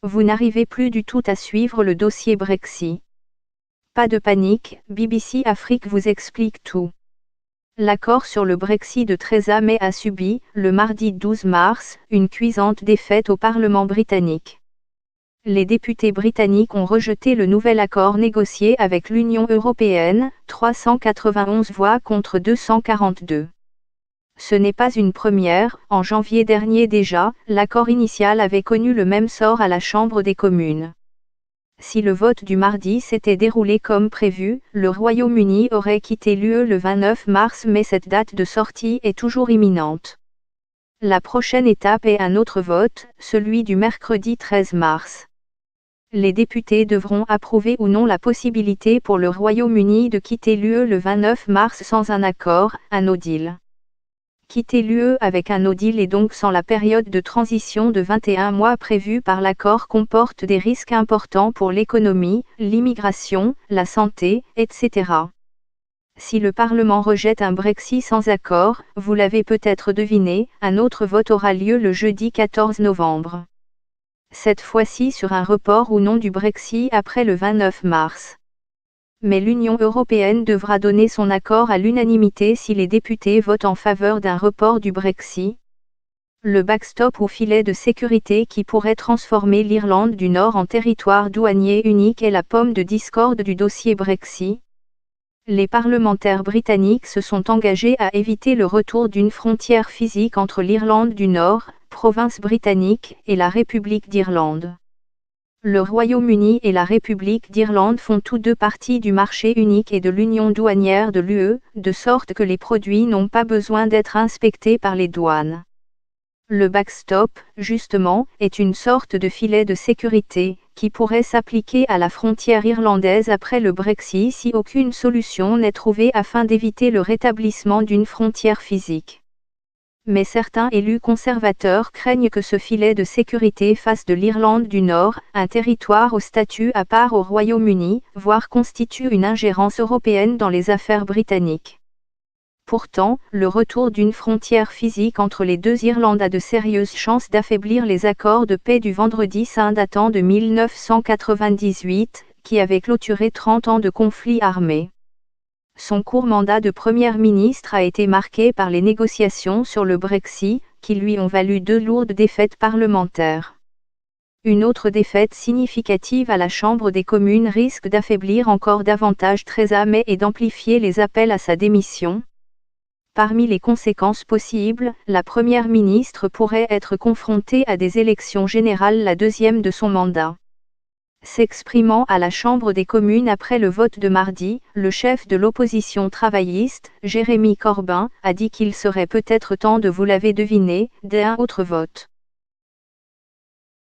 Vous n'arrivez plus du tout à suivre le dossier Brexit. Pas de panique, BBC Afrique vous explique tout. L'accord sur le Brexit de Theresa May a subi, le mardi 12 mars, une cuisante défaite au Parlement britannique. Les députés britanniques ont rejeté le nouvel accord négocié avec l'Union européenne, 391 voix contre 242. Ce n'est pas une première, en janvier dernier déjà, l'accord initial avait connu le même sort à la Chambre des communes. Si le vote du mardi s'était déroulé comme prévu, le Royaume-Uni aurait quitté l'UE le 29 mars, mais cette date de sortie est toujours imminente. La prochaine étape est un autre vote, celui du mercredi 13 mars. Les députés devront approuver ou non la possibilité pour le Royaume-Uni de quitter l'UE le 29 mars sans un accord, un no deal. Quitter l'UE avec un no deal et donc sans la période de transition de 21 mois prévue par l'accord comporte des risques importants pour l'économie, l'immigration, la santé, etc. Si le Parlement rejette un Brexit sans accord, vous l'avez peut-être deviné, un autre vote aura lieu le jeudi 14 novembre. Cette fois-ci sur un report ou non du Brexit après le 29 mars. Mais l'Union européenne devra donner son accord à l'unanimité si les députés votent en faveur d'un report du Brexit. Le backstop ou filet de sécurité qui pourrait transformer l'Irlande du Nord en territoire douanier unique est la pomme de discorde du dossier Brexit. Les parlementaires britanniques se sont engagés à éviter le retour d'une frontière physique entre l'Irlande du Nord, province britannique, et la République d'Irlande. Le Royaume-Uni et la République d'Irlande font tous deux partie du marché unique et de l'union douanière de l'UE, de sorte que les produits n'ont pas besoin d'être inspectés par les douanes. Le backstop, justement, est une sorte de filet de sécurité, qui pourrait s'appliquer à la frontière irlandaise après le Brexit si aucune solution n'est trouvée afin d'éviter le rétablissement d'une frontière physique. Mais certains élus conservateurs craignent que ce filet de sécurité fasse de l'Irlande du Nord un territoire au statut à part au Royaume-Uni, voire constitue une ingérence européenne dans les affaires britanniques. Pourtant, le retour d'une frontière physique entre les deux Irlandes a de sérieuses chances d'affaiblir les accords de paix du Vendredi saint datant de 1998, qui avaient clôturé 30 ans de conflits armés. Son court mandat de Premier ministre a été marqué par les négociations sur le Brexit, qui lui ont valu 2 lourdes défaites parlementaires. Une autre défaite significative à la Chambre des communes risque d'affaiblir encore davantage Theresa May et d'amplifier les appels à sa démission. Parmi les conséquences possibles, la Première ministre pourrait être confrontée à des élections générales, la deuxième de son mandat. S'exprimant à la Chambre des communes après le vote de mardi, le chef de l'opposition travailliste, Jeremy Corbyn, a dit qu'il serait peut-être temps de, vous l'avez deviné, d'un autre vote.